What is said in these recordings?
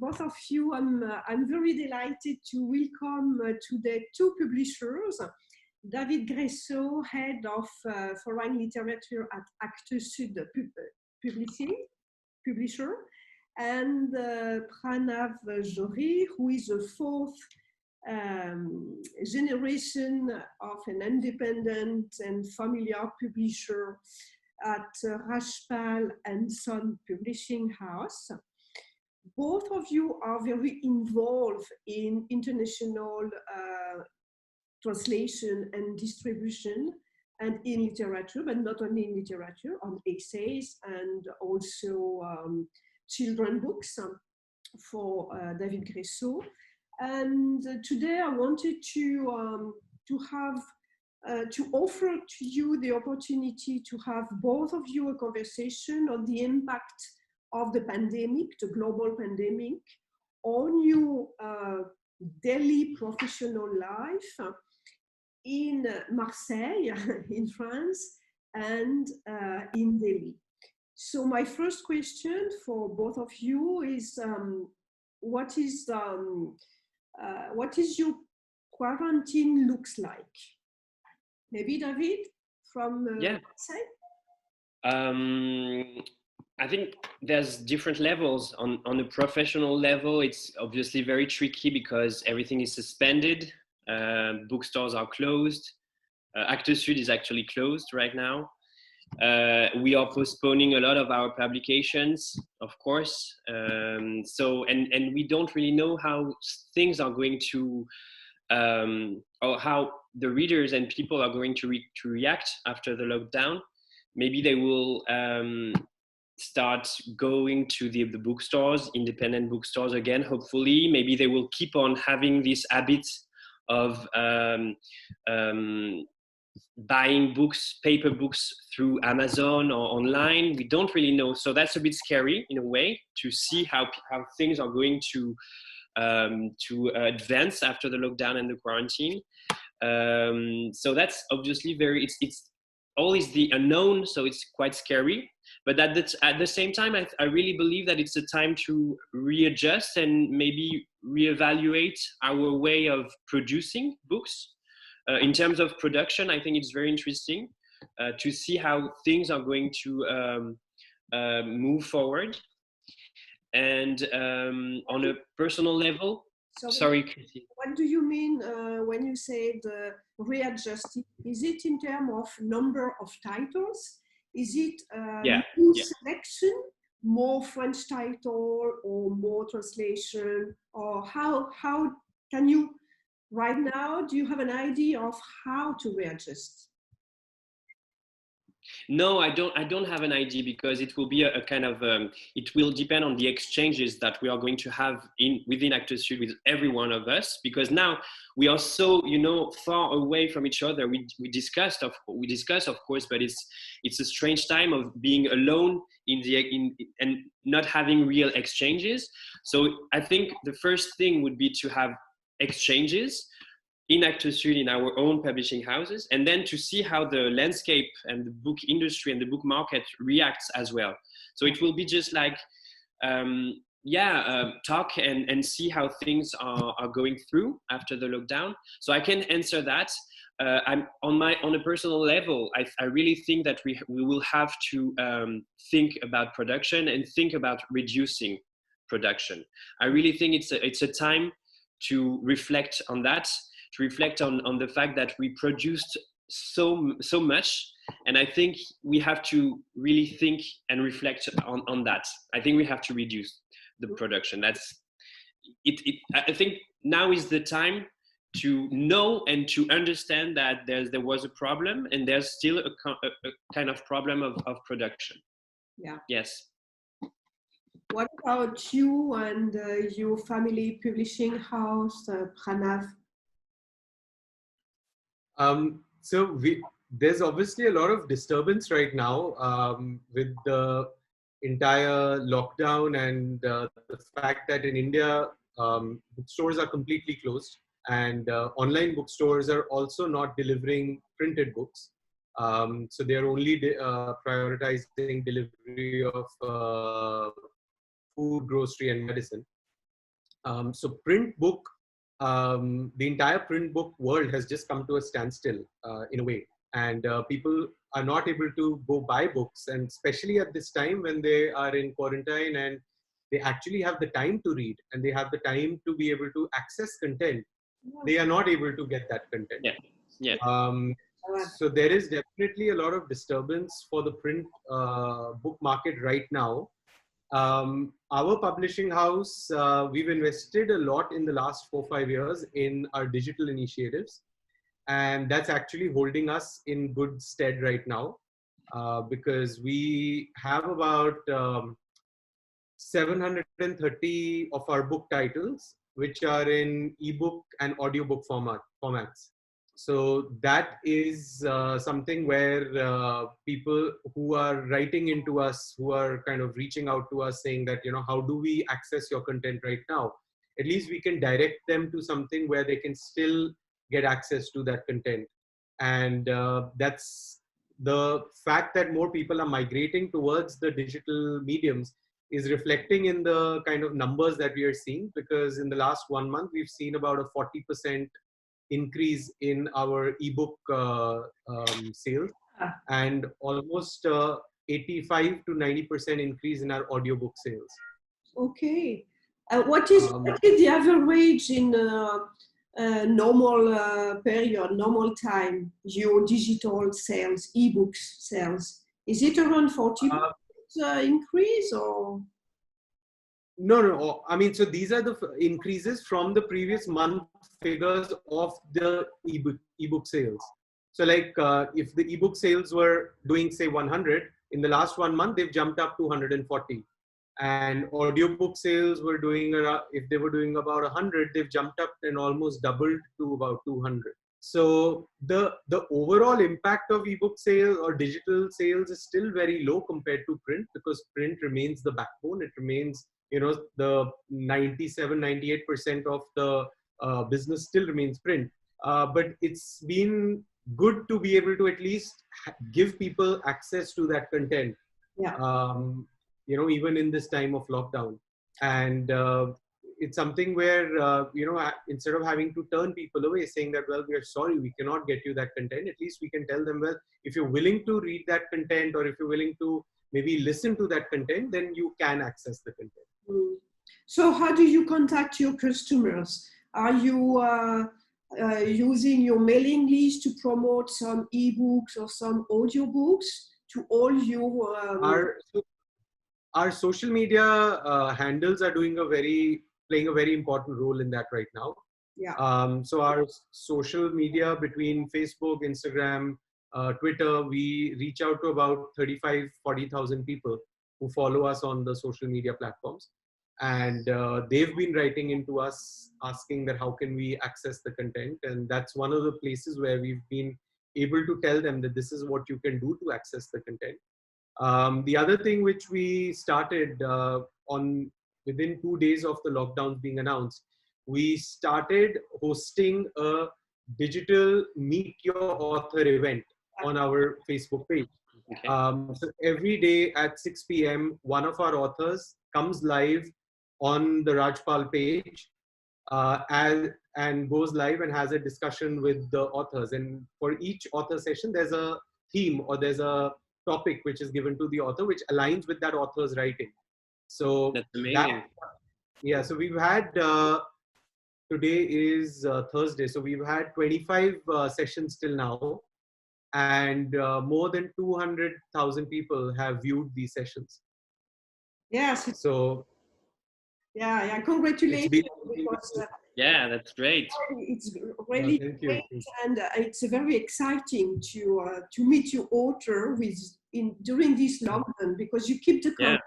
both of you. I'm very delighted to welcome today two publishers. David Gressot, head of foreign literature at Attaché publisher, and Pranav Johri, who is a fourth generation of an independent and familiar publisher at Rajpal Sons publishing house. Both of you are very involved in international translation and distribution and in literature, but not only in literature, on essays and also children books for David Gressot. And today I wanted to offer to you the opportunity to have both of you a conversation on the impact of the pandemic, the global pandemic, on your daily professional life in Marseille, in France, and in Delhi. So my first question for both of you is, what is your quarantine looks like? Maybe David from Marseille? I think there's different levels. On a professional level, it's obviously very tricky because everything is suspended. Bookstores are closed. Actes Sud is actually closed right now. We are postponing a lot of our publications, of course. And we don't really know how things are going to, or how the readers and people are going to react after the lockdown. Maybe they will start going to the bookstores, independent bookstores again, hopefully. Maybe they will keep on having this habit of buying books, paper books through Amazon or online. We don't really know. So that's a bit scary in a way to see how things are going to advance after the lockdown and the quarantine. So that's obviously it's always the unknown. So it's quite scary. But at the same time, I really believe that it's a time to readjust and maybe reevaluate our way of producing books. In terms of production, I think it's very interesting to see how things are going to move forward. And on a personal level, sorry, Christine. What do you mean when you say the readjusting? Is it in terms of number of titles? Is it new selection, more French title or more translation? Or how can you, right now, do you have an idea of how to readjust? No, I don't have an idea because it will be a kind of, it will depend on the exchanges that we are going to have within Actes Sud with every one of us, because now we are so, far away from each other. We discuss, of course, but it's a strange time of being alone and not having real exchanges. So I think the first thing would be to have exchanges in Actes Sud, in our own publishing houses, and then to see how the landscape and the book industry and the book market reacts as well. So it will be just like, talk and see how things are going through after the lockdown. So I can answer that. I'm on a personal level, I really think that we will have to think about production and think about reducing production. I really think it's a time to reflect on that, to reflect on the fact that we produced so much, and I think we have to really think and reflect on that. I think we have to reduce the production. That's it. I think now is the time to know and to understand that there was a problem, and there's still a kind of problem of production. Yeah. Yes. What about you and your family publishing house, Pranav? So there's obviously a lot of disturbance right now with the entire lockdown and the fact that in India, bookstores are completely closed, and online bookstores are also not delivering printed books. So they're only prioritizing delivery of food, grocery, and medicine. So print book, the entire print book world has just come to a standstill in a way. And people are not able to go buy books. And especially at this time when they are in quarantine and they actually have the time to read and they have the time to be able to access content, they are not able to get that content. Yeah. Yeah. So there is definitely a lot of disturbance for the print book market right now. Our publishing house, we've invested a lot in the last 4-5 years in our digital initiatives. And that's actually holding us in good stead right now, because we have about 730 of our book titles, which are in ebook and audiobook formats. So that is something where people who are writing into us, who are kind of reaching out to us saying that, how do we access your content right now? At least we can direct them to something where they can still get access to that content. And that's the fact that more people are migrating towards the digital mediums is reflecting in the kind of numbers that we are seeing, because in the last 1 month, we've seen about a 40% increase in our ebook sales and almost 85 to 90% increase in our audiobook sales. Okay. What is the average in normal period, normal time, your digital sales, ebooks sales? Is it around 40% increase or? No. I mean, so these are the increases from the previous month figures of the ebook sales. So like if the ebook sales were doing say 100, in the last 1 month, they've jumped up to 140. And audiobook sales were doing, if they were doing about 100, they've jumped up and almost doubled to about 200. So the overall impact of ebook sales or digital sales is still very low compared to print, because print remains the backbone. It remains, the 97-98% of the business still remains print. But it's been good to be able to at least give people access to that content. Yeah. Even in this time of lockdown. And it's something where, instead of having to turn people away saying that, well, we are sorry, we cannot get you that content, at least we can tell them, well, if you're willing to read that content, or if you're willing to maybe listen to that content, then you can access the content. So how do you contact your customers? Are you using your mailing list to promote some ebooks or some audiobooks to all your... Our social media handles are playing a very important role in that right now. Yeah. So our social media between Facebook, Instagram, Twitter, we reach out to about 35-40,000 people who follow us on the social media platforms. And they've been writing into us asking that how can we access the content. And that's one of the places where we've been able to tell them that this is what you can do to access the content. The other thing which we started within 2 days of the lockdowns being announced, we started hosting a digital Meet Your Author event on our Facebook page. Okay. So every day at 6 p.m., one of our authors comes live on the Rajpal page and goes live and has a discussion with the authors. And for each author session, there's a theme or there's a topic which is given to the author, which aligns with that author's writing. So that's amazing. So we've had, today is Thursday. So we've had 25 sessions till now, and more than 200,000 people have viewed these sessions. Yes. So yeah, congratulations. Yeah, that's great. It's really great, and it's very exciting to meet your author during this lockdown, because you keep the contact,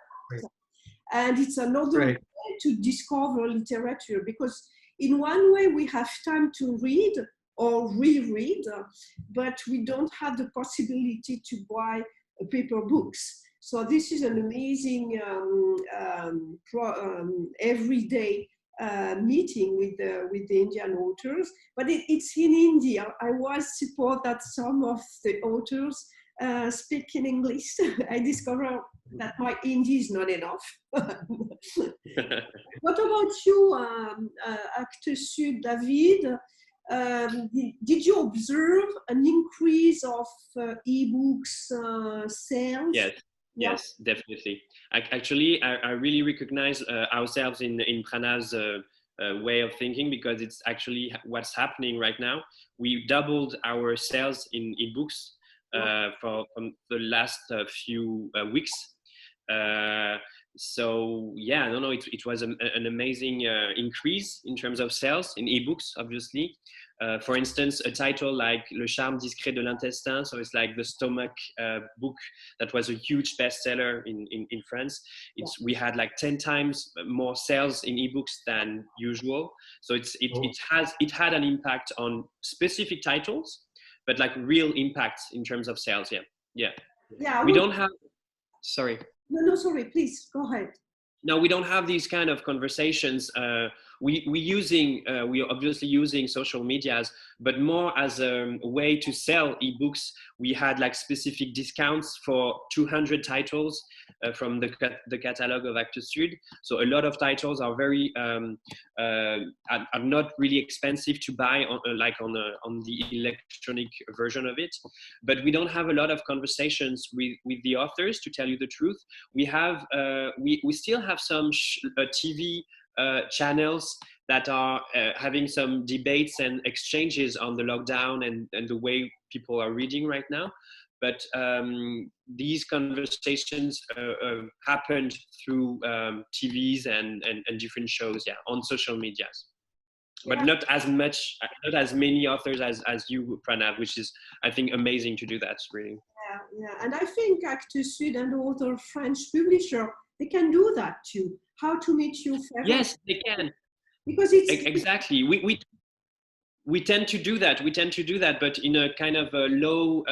and it's another way to discover literature, because in one way we have time to read or reread, but we don't have the possibility to buy paper books. So this is an amazing everyday meeting with the Indian authors, but it's in India. I was support that some of the authors speak in English. I discovered that my Hindi is not enough. What about you, Attaché David? Did you observe an increase of ebooks sales? Yes. Yeah. Yes, definitely. Actually, I really recognize ourselves in Pranav's way of thinking, because it's actually what's happening right now. We doubled our sales in ebooks from the last few weeks. So yeah, no, it was an amazing increase in terms of sales in ebooks, obviously. For instance, a title like Le Charme Discret de l'Intestin, so it's like the stomach book that was a huge bestseller in France. We had like 10 times more sales in ebooks than usual. So it had an impact on specific titles, but like real impact in terms of sales. Yeah. We don't have. Sorry. No, sorry. Please go ahead. No, we don't have these kind of conversations. We're obviously using social medias, but more as a way to sell ebooks. We had like specific discounts for 200 titles from the catalog of Actes Sud. So a lot of titles are very are not really expensive to buy on the electronic version of it. But we don't have a lot of conversations with the authors, to tell you the truth. We have we still have some TV channels that are having some debates and exchanges on the lockdown and the way people are reading right now. But these conversations happened through TVs and different shows, on social medias. But not as many authors as you, Pranav, which is, I think, amazing to do that, really. Yeah. And I think Actes Sud and other French publishers, they can do that too. How to meet you favorite. Yes, they can. Because it's exactly. We tend to do that. But in a kind of a low.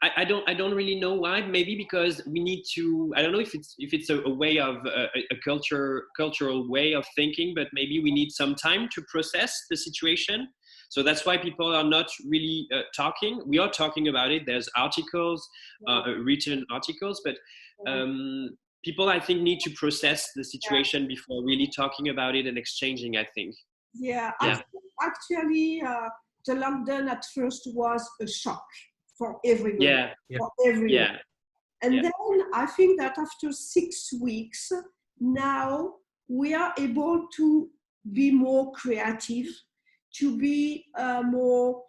I don't really know why. Maybe because we need to. I don't know if it's a way of a cultural way of thinking, but maybe we need some time to process the situation. So that's why people are not really talking. We are talking about it. There's articles, written articles, but people, I think, need to process the situation before really talking about it and exchanging, I think. Yeah. Actually, the lockdown at first was a shock for everyone. For everyone. And then I think that after 6 weeks, now we are able to be more creative, to be more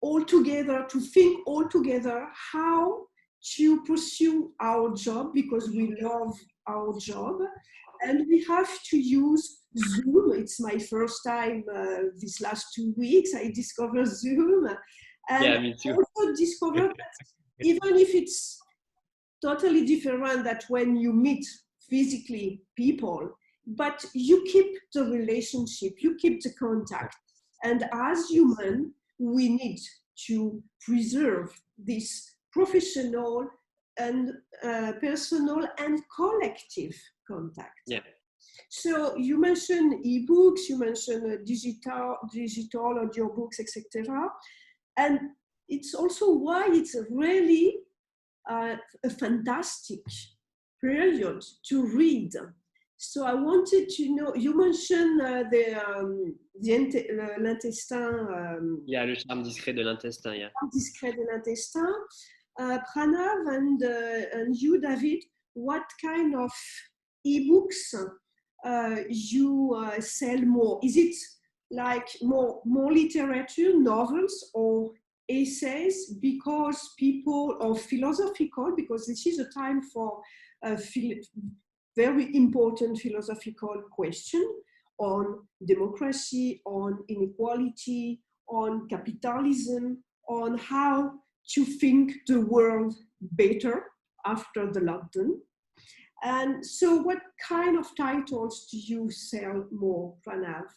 all together, to think all together how to pursue our job, because we love our job, and we have to use Zoom. It's my first time these last 2 weeks. I discovered Zoom, and me too. I also discovered that even if it's totally different that when you meet physically people, but you keep the relationship, you keep the contact, and as human, we need to preserve this professional and personal and collective contact. So you mentioned ebooks, you mentioned digital audiobooks, etc. And it's also why it's really a fantastic period to read. So I wanted to know, you mentioned l'intestin. Le charme discret de l'intestin, Discret de l'intestin. Pranav and you, David, what kind of ebooks you sell more? Is it like more literature, novels, or essays, because people, or philosophical, because this is a time for very important philosophical question on democracy, on inequality, on capitalism, on how to think the world better after the lockdown. And so what kind of titles do you sell more, Pranav?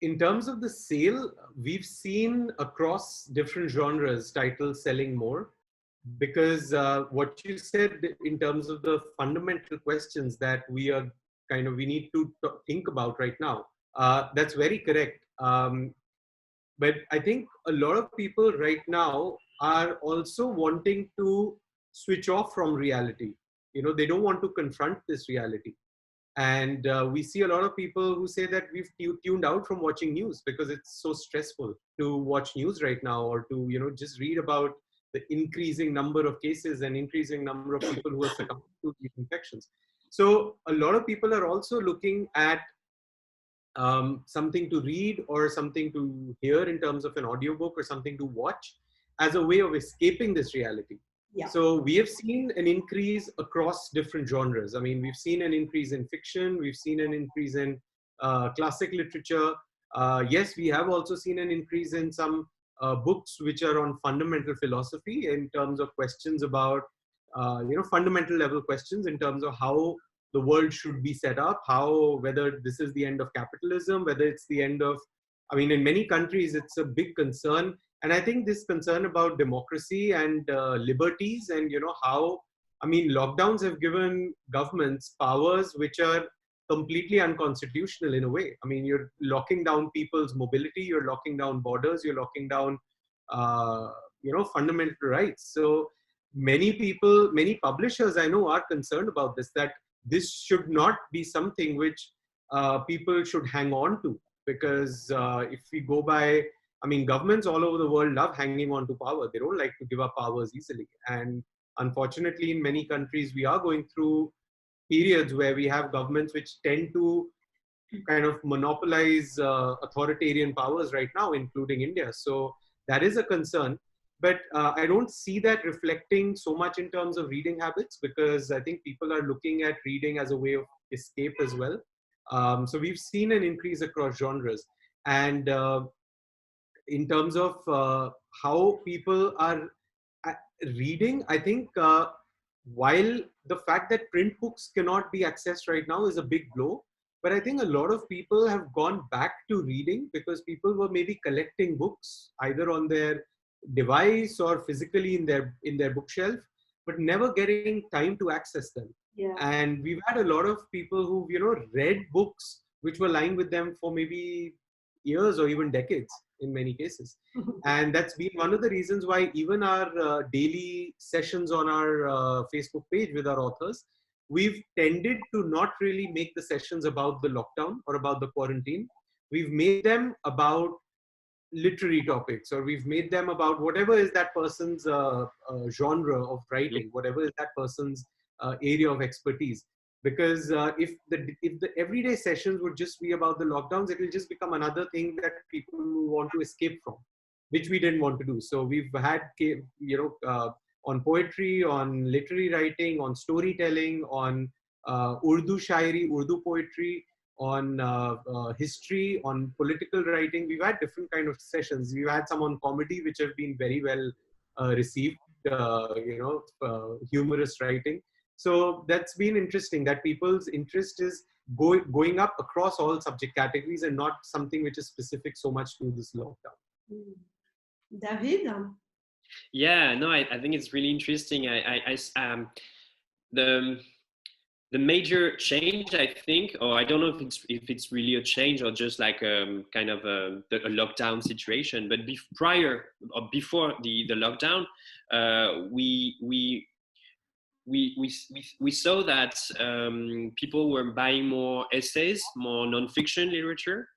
In terms of the sale, we've seen across different genres titles selling more, because what you said in terms of the fundamental questions that we need to think about right now, that's very correct. But I think a lot of people right now are also wanting to switch off from reality. They don't want to confront this reality. And we see a lot of people who say that we've tuned out from watching news because it's so stressful to watch news right now, or to, just read about the increasing number of cases and increasing number of people who are succumbing to these infections. So a lot of people are also looking at something to read or something to hear in terms of an audiobook or something to watch as a way of escaping this reality. Yeah. So we have seen an increase across different genres. I mean, we've seen an increase in fiction. We've seen an increase in classic literature. Yes, we have also seen an increase in some books which are on fundamental philosophy in terms of questions about, fundamental level questions in terms of how the world should be set up, whether this is the end of capitalism, whether it's the end of, in many countries, it's a big concern. And I think this concern about democracy and liberties and, lockdowns have given governments powers which are completely unconstitutional in a way. You're locking down people's mobility, you're locking down borders, you're locking down, fundamental rights. So many people, many publishers I know are concerned about this, that this should not be something which people should hang on to, because if we go by, governments all over the world love hanging on to power. They don't like to give up powers easily. And unfortunately, in many countries, we are going through periods where we have governments which tend to kind of monopolize authoritarian powers right now, including India. So that is a concern. But I don't see that reflecting so much in terms of reading habits, because I think people are looking at reading as a way of escape as well. So we've seen an increase across genres. And in terms of how people are reading, I think while the fact that print books cannot be accessed right now is a big blow, but I think a lot of people have gone back to reading because people were maybe collecting books either on their device or physically in their bookshelf, but never getting time to access them. Yeah. And we've had a lot of people who've read books which were lying with them for maybe years or even decades in many cases. And that's been one of the reasons why even our daily sessions on our Facebook page with our authors, we've tended to not really make the sessions about the lockdown or about the quarantine. We've made them about literary topics, or we've made them about whatever is that person's genre of writing, whatever is that person's area of expertise. Because if the everyday sessions would just be about the lockdowns, it will just become another thing that people want to escape from, which we didn't want to do. So we've had, on poetry, on literary writing, on storytelling, on Urdu shairi, Urdu poetry, on history, on political writing. We've had different kind of sessions. We've had some on comedy, which have been very well received, humorous writing. So that's been interesting, that people's interest is going up across all subject categories and not something which is specific so much to this lockdown. David? Yeah, no, I think it's really interesting. The major change, I think, or I don't know if it's really a change or just like kind of a lockdown situation, but prior or before the lockdown, we saw that people were buying more essays, more non-fiction literature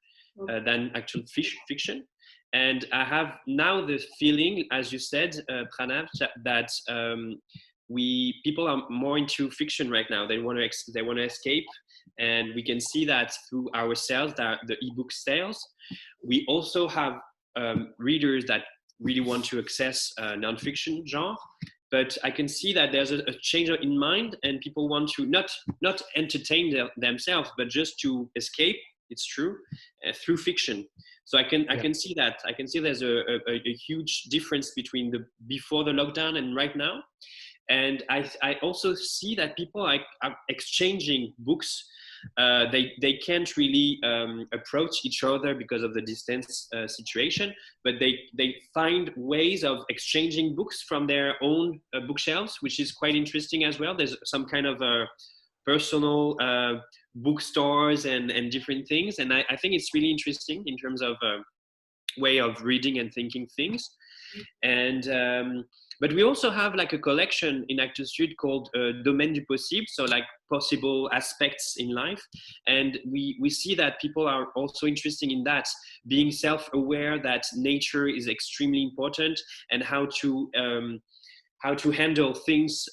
than actual fiction. And I have now the feeling, as you said, Pranav, that people are more into fiction right now. They want to escape, and we can see that through our sales, the ebook sales. We also have readers that really want to access non-fiction genre. But I can see that there's a change in mind, and people want to not entertain themselves, but just to escape. It's true, through fiction. So I can see that. I can see there's a huge difference between before the lockdown and right now. And I also see that people are exchanging books. They can't really approach each other because of the distance situation, but they find ways of exchanging books from their own bookshelves, which is quite interesting as well. There's some kind of personal bookstores and different things, and I think it's really interesting in terms of way of reading and thinking things. And but we also have like a collection in Actes Sud called Domaine du Possible, so like possible aspects in life. And we see that people are also interested in that, being self-aware that nature is extremely important, and how to handle things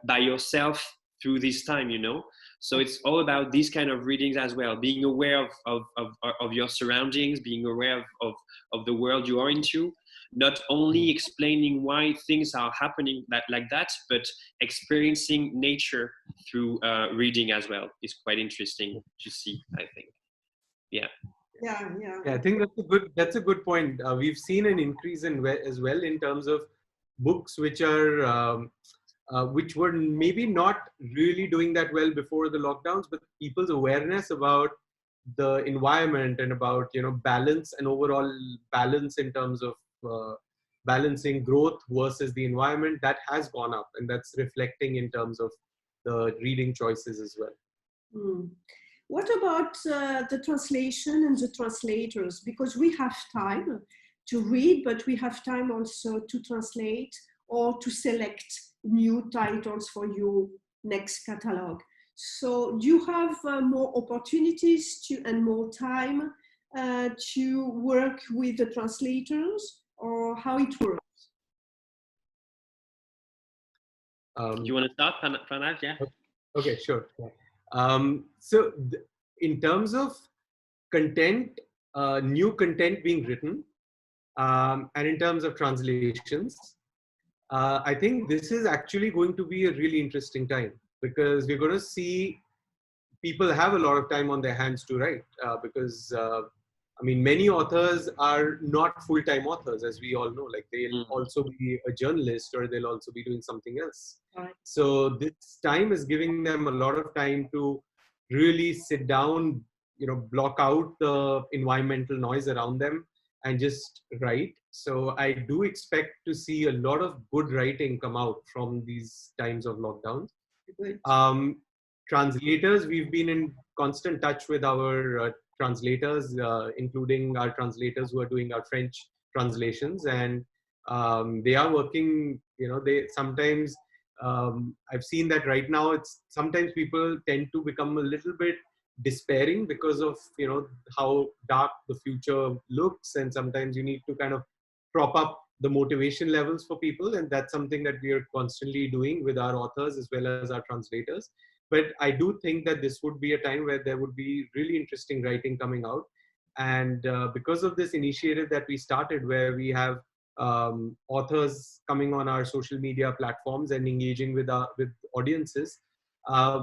by yourself through this time, you know. So it's all about these kind of readings as well, being aware of your surroundings, being aware of the world you are into, not only explaining why things are happening like that, but experiencing nature through reading as well is quite interesting to see, I think. Yeah. Yeah. I think that's a good point. We've seen an increase as well in terms of books which are which were maybe not really doing that well before the lockdowns, but people's awareness about the environment and about, you know, balance and overall balance in terms of balancing growth versus the environment, that has gone up, and that's reflecting in terms of the reading choices as well. What about the translation and the translators? Because we have time to read, but we have time also to translate or to select new titles for your next catalog. So do you have more opportunities and more time to work with the translators, or how it works? You want to start, Pranav? Yeah. Okay, sure. So in terms of content, new content being written, and in terms of translations, I think this is actually going to be a really interesting time, because we're going to see people have a lot of time on their hands to write, because I mean, many authors are not full-time authors, as we all know. Like, they'll also be a journalist, or they'll also be doing something else. Right. So this time is giving them a lot of time to really sit down, you know, block out the environmental noise around them and just write. So I do expect to see a lot of good writing come out from these times of lockdown. Translators, we've been in constant touch with our translators, including our translators who are doing our French translations, and they are working, you know, they sometimes, I've seen that right now, it's sometimes people tend to become a little bit despairing because of, you know, how dark the future looks, and sometimes you need to kind of prop up the motivation levels for people, and that's something that we are constantly doing with our authors as well as our translators. But I do think that this would be a time where there would be really interesting writing coming out, and because of this initiative that we started, where we have authors coming on our social media platforms and engaging with audiences,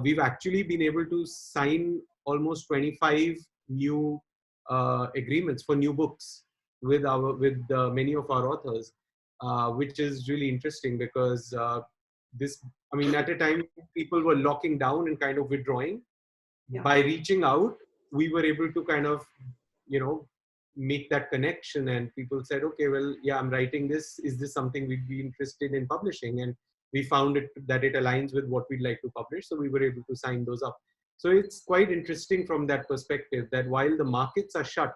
we've actually been able to sign almost 25 new agreements for new books with many of our authors, which is really interesting, because I mean, at a time people were locking down and kind of withdrawing. Yeah. By reaching out, we were able to kind of, you know, make that connection, and people said, okay, well, yeah, I'm writing this. Is this something we'd be interested in publishing? And we found that it aligns with what we'd like to publish. So we were able to sign those up. So it's quite interesting from that perspective, that while the markets are shut,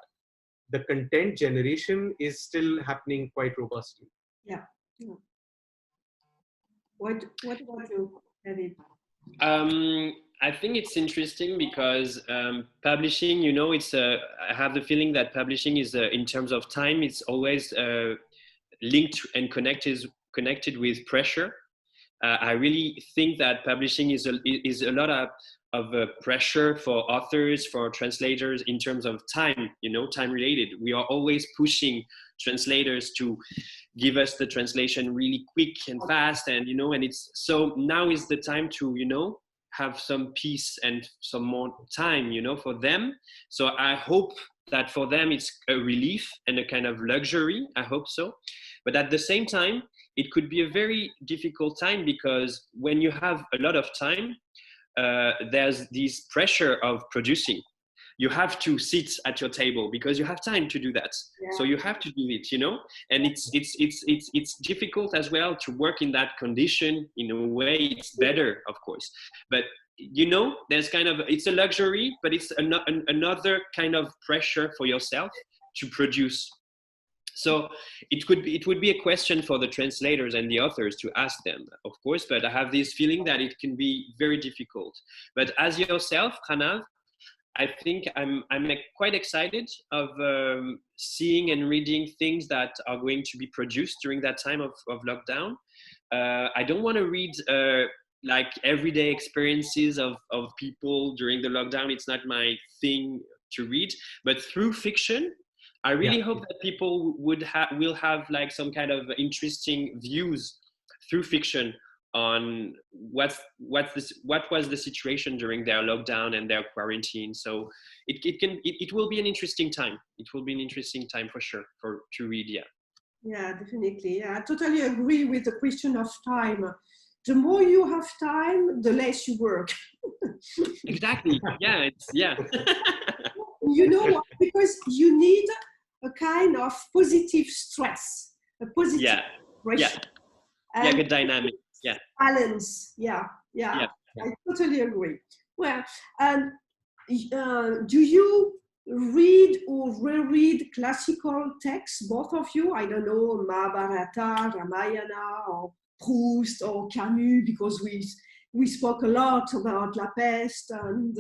the content generation is still happening quite robustly. Yeah. What about you, David? I think it's interesting because publishing, you know, I have the feeling that publishing is, in terms of time, it's always linked and connected with pressure. I really think that publishing is a lot of pressure for authors, for translators, in terms of time, you know, time related. We are always pushing translators to give us the translation really quick and fast, and, you know, and it's so now is the time to, you know, have some peace and some more time, you know, for them. So I hope that for them it's a relief and a kind of luxury. I hope so. But at the same time, it could be a very difficult time, because when you have a lot of time, there's this pressure of producing. You have to sit at your table because you have time to do that. Yeah. So you have to do it, you know, and it's difficult as well to work in that condition. In a way, it's better, of course, but, you know, there's kind of, it's a luxury, but it's another kind of pressure for yourself to produce. So it would be a question for the translators and the authors to ask them, of course, but I have this feeling that it can be very difficult. But as yourself, Pranav, I think I'm like quite excited of seeing and reading things that are going to be produced during that time of lockdown. I don't want to read like everyday experiences of people during the lockdown. It's not my thing to read, but through fiction, I really hope that people will have like some kind of interesting views through fiction on what was the situation during their lockdown and their quarantine. So it will be an interesting time. It will be an interesting time for sure to read. Yeah. Yeah, definitely. I totally agree with the question of time. The more you have time, the less you work. Exactly. Yeah. You know what? Because you need a kind of positive stress, a positive pressure. Yeah, good dynamic. Yeah. Balance. Yeah. I totally agree. Well, do you read or reread classical texts, both of you? I don't know, Mahabharata, Ramayana, or Proust or Camus, because we spoke a lot about La Peste. And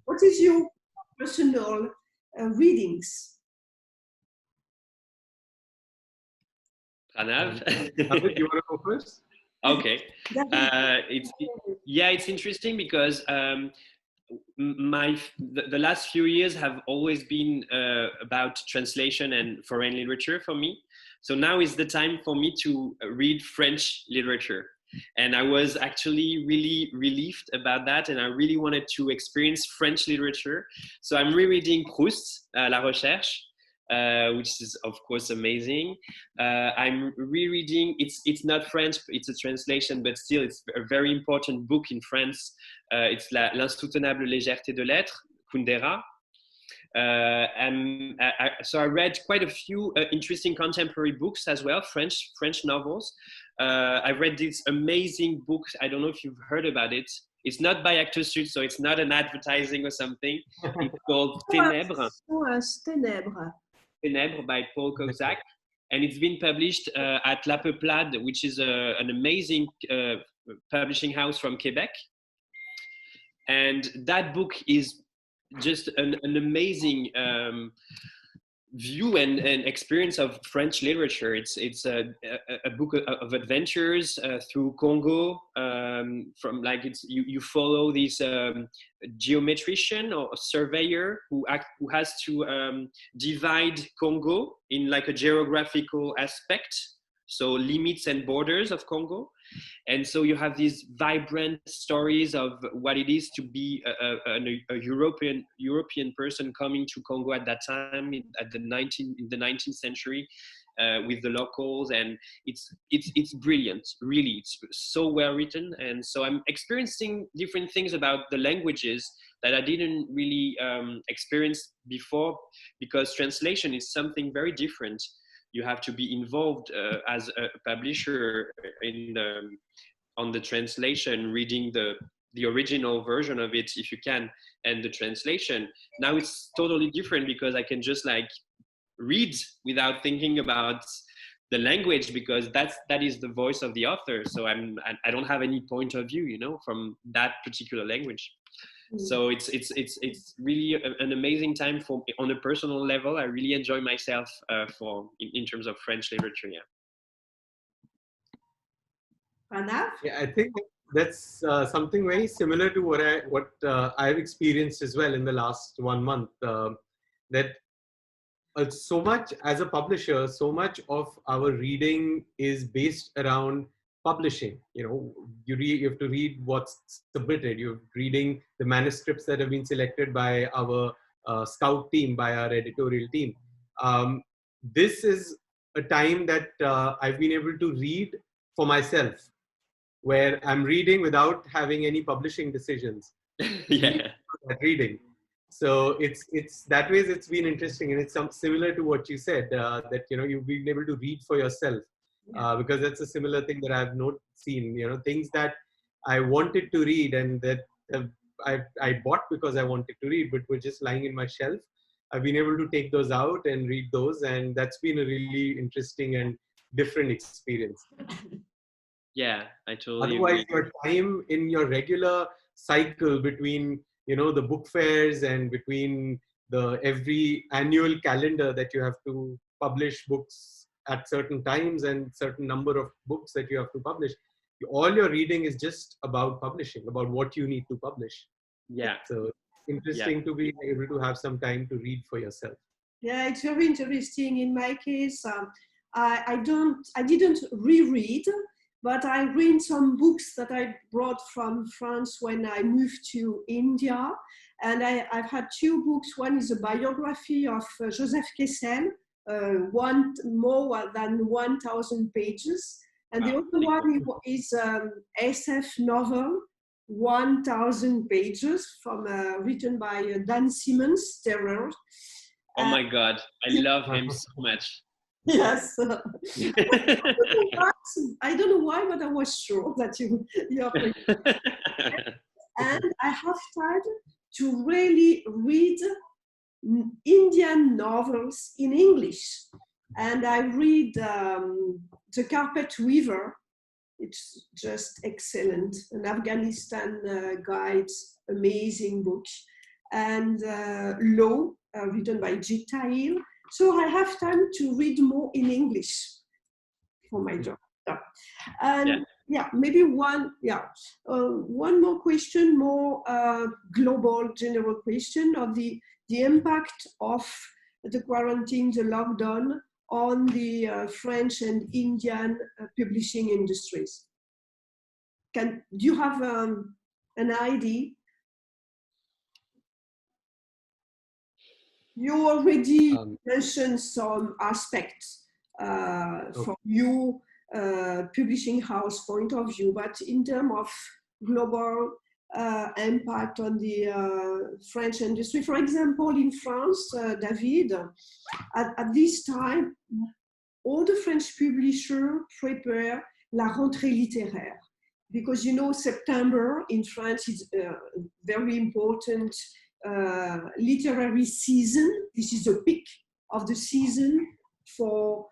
what is your personal readings? Pranav? David, you want to go first? Okay. It's interesting because the last few years have always been about translation and foreign literature for me. So now is the time for me to read French literature. And I was actually really relieved about that. And I really wanted to experience French literature. So I'm rereading Proust, La Recherche, which is of course amazing. I'm rereading, it's not French, it's a translation, but still it's a very important book in France. It's L'insoutenable légèreté de l'être, Kundera. So I read quite a few interesting contemporary books as well, French novels. I read this amazing book, I don't know if you've heard about it. It's not by Attaché, so it's not an advertising or something. It's called Ténèbres. Ténèbres by Paul Kozak, and it's been published at La Peuplade, which is an amazing publishing house from Quebec. And that book is just an amazing view and experience of French literature. It's a book of adventures through Congo. From like you follow this geometrician or surveyor who has to divide Congo in like a geographical aspect, so limits and borders of Congo. And so you have these vibrant stories of what it is to be a European person coming to Congo at that time in the 19th century with the locals, and it's brilliant. Really, it's so well written, and so I'm experiencing different things about the languages that I didn't really experience before, because translation is something very different. You have to be involved as a publisher on the translation, reading the original version of it if you can, and the translation. Now it's totally different because I can just like read without thinking about the language, because that is the voice of the author. So I don't have any point of view, from that particular language. So it's really an amazing time for on a personal level. I really enjoy myself in terms of French literature. Yeah. Pranav? Yeah, I think that's something very similar to what I've experienced as well in the last 1 month. That so much as a publisher, so much of our reading is based around publishing. You have to read what's submitted. You're reading the manuscripts that have been selected by our scout team, by our editorial team. This is a time that I've been able to read for myself, where I'm reading without having any publishing decisions. Reading. So it's that way. It's been interesting, and it's similar to what you said, that you've been able to read for yourself. Because that's a similar thing that I've not seen, things that I wanted to read and that I bought because I wanted to read, but were just lying in my shelf. I've been able to take those out and read those, and that's been a really interesting and different experience. Yeah, I totally Otherwise, agree. your time in your regular cycle between, the book fairs and between the every annual calendar that you have to publish books at certain times and certain number of books that you have to publish, all your reading is just about publishing, about what you need to publish. Yeah. So interesting to be able to have some time to read for yourself. Yeah, it's very interesting. In my case, I didn't reread, but I read some books that I brought from France when I moved to India. And I've had two books. One is a biography of Joseph Kessel, more than 1,000 pages. And the other one is SF novel, 1,000 pages, written by Dan Simmons, Terror. Oh my God, I love him so much. Yes. I don't know why, but I was sure that you're and I have time to really read Indian novels in English. And I read The Carpet Weaver. It's just excellent. An Afghanistan guide, amazing book. And Law, written by Jit Tahir. So I have time to read more in English for my job. And maybe one more question, more global, general question of the impact of the quarantine, the lockdown on the French and Indian publishing industries. Do you have an idea? You already mentioned some aspects from your publishing house point of view, but in terms of global impact on the French industry, for example, in France, David, at this time, all the French publishers prepare la rentrée littéraire, because September in France is very important literary season. This is the peak of the season for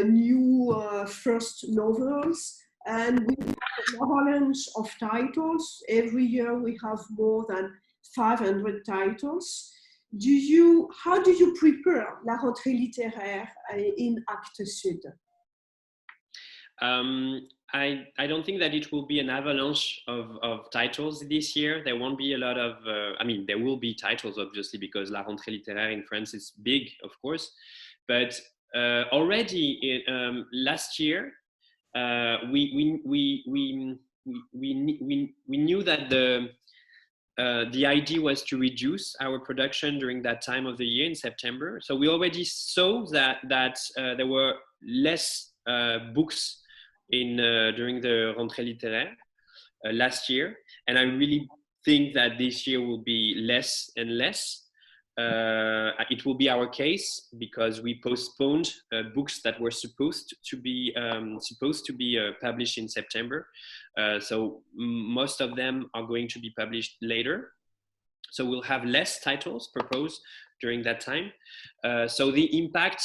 new first novels, and we have an avalanche of titles. Every year we have more than 500 titles. How do you prepare la rentrée littéraire in Actes Sud? I don't think that it will be an avalanche of titles this year. There won't be a lot of, there will be titles, obviously, because La Rentrée Littéraire in France is big, of course. But already last year, we knew that the idea was to reduce our production during that time of the year in September. So we already saw that there were less books during the rentrée littéraire last year, and I really think that this year will be less and less. It will be our case because we postponed books that were supposed to be published in September. So most of them are going to be published later. So we'll have less titles proposed during that time. So the impact,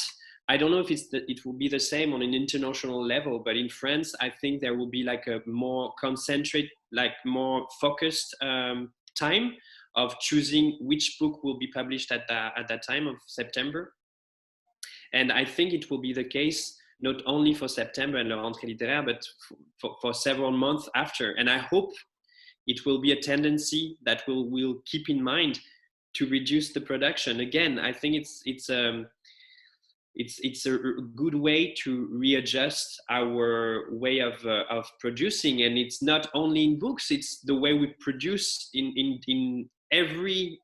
I don't know if it will be the same on an international level, but in France, I think there will be like a more concentrated, like more focused time of choosing which book will be published at that time of September. And I think it will be the case not only for September and La Rentrée Littéraire, but for several months after. And I hope it will be a tendency that we'll keep in mind to reduce the production. Again, I think it's a good way to readjust our way of producing, and it's not only in books; it's the way we produce in every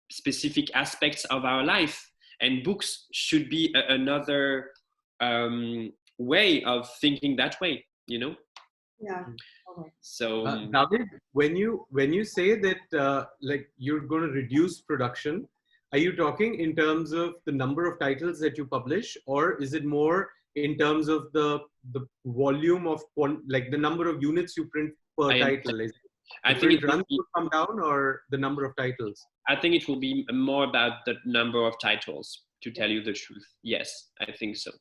specific aspects of our life. And books should be another way of thinking that way, Yeah. So David, when you say that like you're going to reduce production, are you talking in terms of the number of titles that you publish, or is it more in terms of the volume of like the number of units you print per title? I think it runs would come down, or the number of titles? I think it will be more about the number of titles, to tell you the truth. Yes, I think so.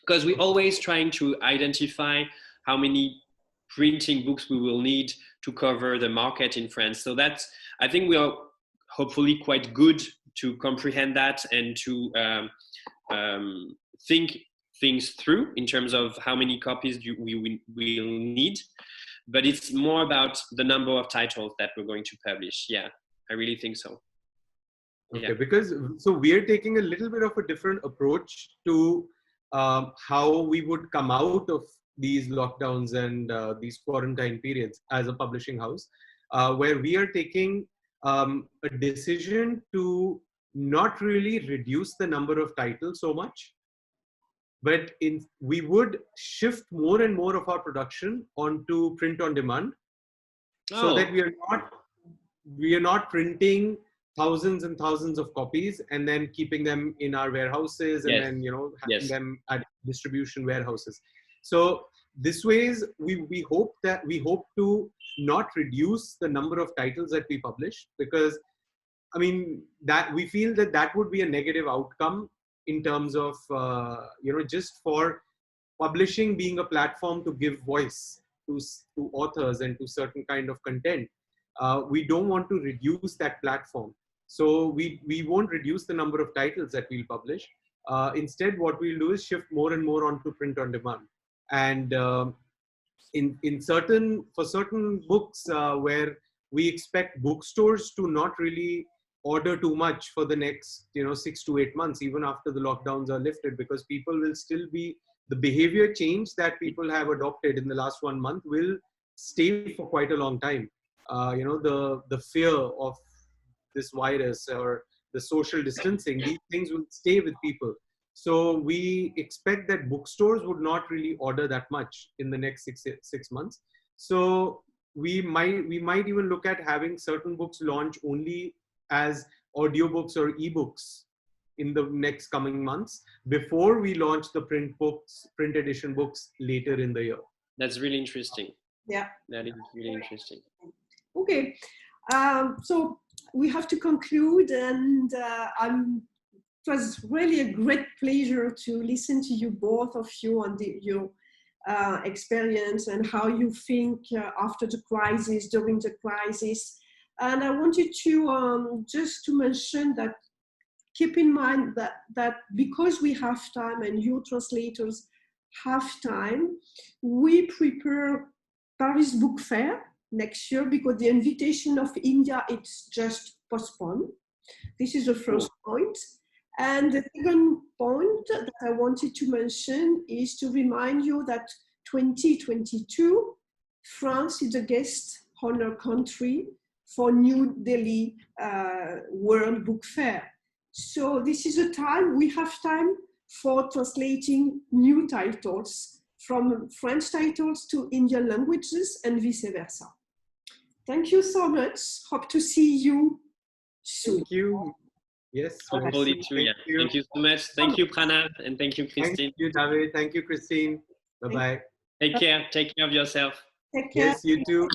Because we're always trying to identify how many printing books we will need to cover the market in France. So that's, I think we are hopefully quite good to comprehend that and to think things through in terms of how many copies we will need. But it's more about the number of titles that we're going to publish. Yeah, I really think so. Okay, Yeah. because so we're taking a little bit of a different approach to how we would come out of these lockdowns and these quarantine periods as a publishing house, where we are taking a decision to not really reduce the number of titles so much, but we would shift more and more of our production onto print on demand, so that we are not printing thousands and thousands of copies and then keeping them in our warehouses and then having them at distribution warehouses. So this ways we hope to not reduce the number of titles that we publish, because I mean that we feel that would be a negative outcome in terms of just for publishing being a platform to give voice to authors and to certain kind of content. We don't want to reduce that platform. So we won't reduce the number of titles that we'll publish. Instead, what we'll do is shift more and more onto print on demand. And for certain books where we expect bookstores to not really order too much for the next 6 to 8 months, even after the lockdowns are lifted, because people will still be, the behavior change that people have adopted in the last 1 month will stay for quite a long time. The fear of this virus or the social distancing, these things will stay with people. So we expect that bookstores would not really order that much in the next six months. So we might even look at having certain books launch only as audiobooks or ebooks in the next coming months before we launch the print edition books later in the year. That's really interesting. Yeah. That is really interesting. Okay. So we have to conclude, and it was really a great pleasure to listen to you, both of you, on your experience and how you think after the crisis, during the crisis. And I wanted to just to mention that keep in mind that because we have time and you translators have time, we prepare Paris Book Fair next year, because the invitation of India, it's just postponed. This is the first point. And the second point that I wanted to mention is to remind you that 2022, France is the guest honor country for New Delhi World Book Fair. So this is a time, we have time for translating new titles from French titles to Indian languages and vice versa. Thank you so much. Hope to see you soon. Thank you. Yes. Hopefully too, yeah. Thank you so much. Thank you, Pranav, and thank you, Christine. Thank you, David. Thank you, Christine. Bye-bye. Take care. Take care of yourself. Take care. Yes, you too.